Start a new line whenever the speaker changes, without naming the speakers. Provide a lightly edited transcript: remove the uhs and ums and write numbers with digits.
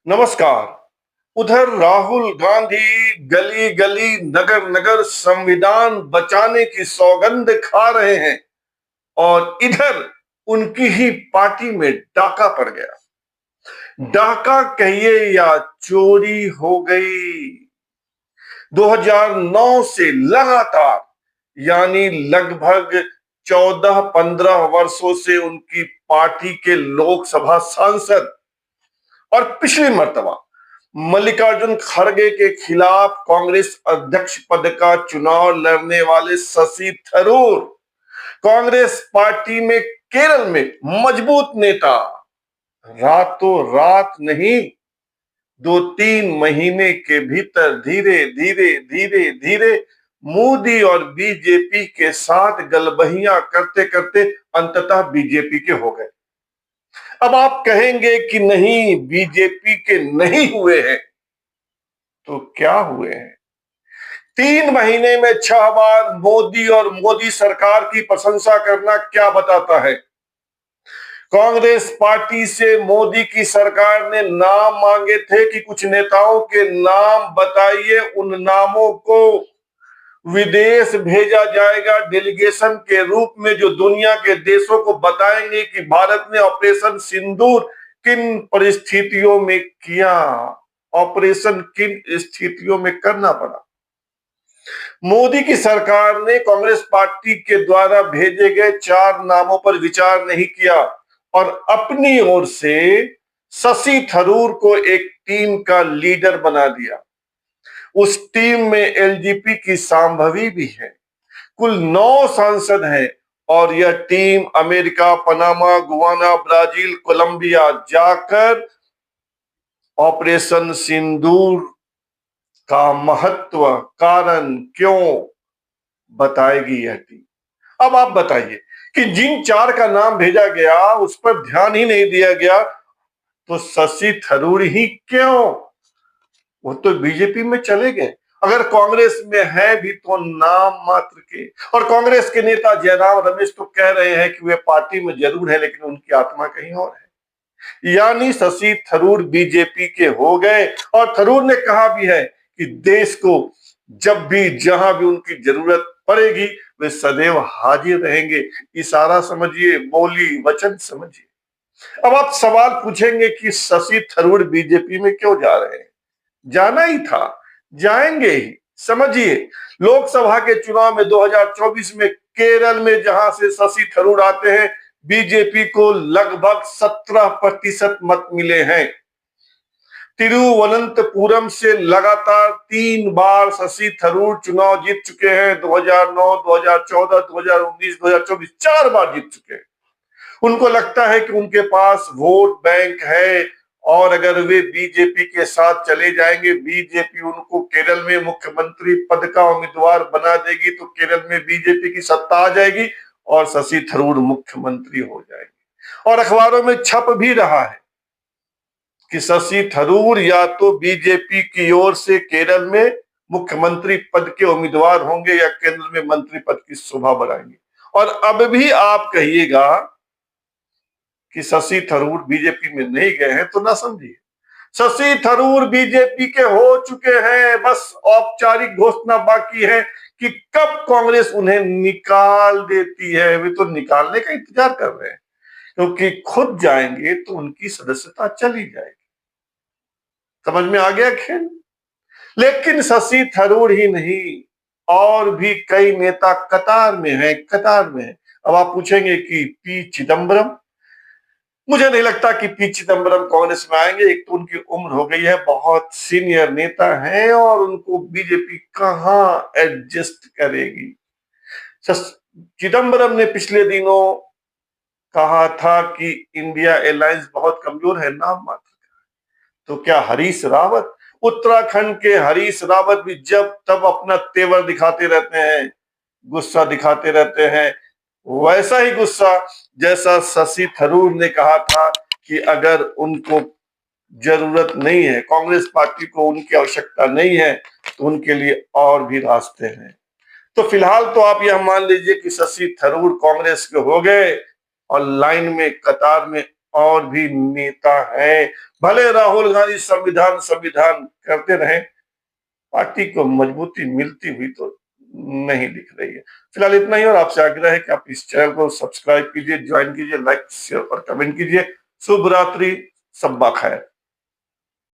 नमस्कार। उधर राहुल गांधी गली गली नगर नगर संविधान बचाने की सौगंध खा रहे हैं और इधर उनकी ही पार्टी में डाका पड़ गया। डाका कहिए या चोरी हो गई। 2009 से लगातार यानी लगभग 14-15 वर्षों से उनकी पार्टी के लोकसभा सांसद और पिछली मर्तबा मल्लिकार्जुन खड़गे के खिलाफ कांग्रेस अध्यक्ष पद का चुनाव लड़ने वाले शशि थरूर कांग्रेस पार्टी में केरल में मजबूत नेता रातों रात नहीं 2-3 महीने के भीतर धीरे धीरे धीरे धीरे मोदी और बीजेपी के साथ गलबहियां करते करते अंततः बीजेपी के हो गए। अब आप कहेंगे कि नहीं बीजेपी के नहीं हुए हैं, तो क्या हुए हैं? 3 महीने में 6 बार मोदी और मोदी सरकार की प्रशंसा करना क्या बताता है? कांग्रेस पार्टी से मोदी की सरकार ने नाम मांगे थे कि कुछ नेताओं के नाम बताइए, उन नामों को विदेश भेजा जाएगा डेलीगेशन के रूप में, जो दुनिया के देशों को बताएंगे कि भारत ने ऑपरेशन सिंदूर किन परिस्थितियों में किया, ऑपरेशन किन स्थितियों में करना पड़ा। मोदी की सरकार ने कांग्रेस पार्टी के द्वारा भेजे गए 4 नामों पर विचार नहीं किया और अपनी ओर से शशि थरूर को एक टीम का लीडर बना दिया। उस टीम में एलजेपी की सांभवी भी है। कुल 9 सांसद हैं और यह team America, Panama, Guyana, Brazil, Colombia जाकर ऑपरेशन सिंदूर का महत्व, कारण क्यों बताएगी यह टीम। अब आप बताइए कि जिन 4 का नाम भेजा गया उस पर ध्यान ही नहीं दिया गया, तो शशि थरूर ही क्यों? वो तो बीजेपी में चले गए। अगर कांग्रेस में है भी तो नाम मात्र के। और कांग्रेस के नेता जयराम रमेश तो कह रहे हैं कि वे पार्टी में जरूर है लेकिन उनकी आत्मा कहीं और है। यानी शशि थरूर बीजेपी के हो गए और थरूर ने कहा भी है कि देश को जब भी जहां भी उनकी जरूरत पड़ेगी वे सदैव हाजिर रहेंगे। इशारा समझिए, बोली वचन समझिए। अब आप सवाल पूछेंगे कि शशि थरूर बीजेपी में क्यों जा रहे हैं? जाना ही था, जाएंगे ही। समझिए, लोकसभा के चुनाव में 2024 में केरल में जहां से शशि थरूर आते हैं, बीजेपी को लगभग 17% मत मिले हैं। तिरुवनंतपुरम से लगातार 3 बार शशि थरूर चुनाव जीत चुके हैं। 2009, 2014, 2019, 2024 4 बार जीत चुके हैं। उनको लगता है कि उनके पास वोट बैंक है और अगर वे बीजेपी के साथ चले जाएंगे, बीजेपी उनको केरल में मुख्यमंत्री पद का उम्मीदवार बना देगी, तो केरल में बीजेपी की सत्ता आ जाएगी और शशि थरूर मुख्यमंत्री हो जाएंगे। और अखबारों में छप भी रहा है कि शशि थरूर या तो बीजेपी की ओर से केरल में मुख्यमंत्री पद के उम्मीदवार होंगे या केंद्र में मंत्री पद की शोभा बढ़ाएंगे। और अब भी आप कहिएगा कि शशि थरूर बीजेपी में नहीं गए हैं, तो ना समझिए, शशि थरूर बीजेपी के हो चुके हैं। बस औपचारिक घोषणा बाकी है कि कब कांग्रेस उन्हें निकाल देती है। वे तो निकालने का इंतजार कर रहे हैं, क्योंकि खुद जाएंगे तो उनकी सदस्यता चली जाएगी। समझ में आ गया खेल? लेकिन शशि थरूर ही नहीं, और भी कई नेता कतार में हैं, कतार में हैं। अब आप पूछेंगे कि पी चिदम्बरम, मुझे नहीं लगता कि पी चिदम्बरम कांग्रेस में आएंगे। एक तो उनकी उम्र हो गई है, बहुत सीनियर नेता हैं और उनको बीजेपी कहां एडजस्ट करेगी। चिदम्बरम ने पिछले दिनों कहा था कि इंडिया अलायंस बहुत कमजोर है, नाम मात्र का। तो क्या हरीश रावत, उत्तराखंड के हरीश रावत भी जब तब अपना तेवर दिखाते रहते हैं, गुस्सा दिखाते रहते हैं, वैसा ही गुस्सा जैसा शशि थरूर ने कहा था कि अगर उनको जरूरत नहीं है, कांग्रेस पार्टी को उनकी आवश्यकता नहीं है, तो उनके लिए और भी रास्ते हैं। तो फिलहाल तो आप यह मान लीजिए कि शशि थरूर कांग्रेस के हो गए और लाइन में, कतार में और भी नेता हैं। भले राहुल गांधी संविधान संविधान करते रहे, पार्टी को मजबूती मिलती हुई तो नहीं दिख रही है। फिलहाल इतना ही, और आपसे आग्रह है कि आप इस चैनल को सब्सक्राइब कीजिए, ज्वाइन कीजिए, लाइक शेयर और कमेंट कीजिए। शुभ रात्रि, सब्बा खैर।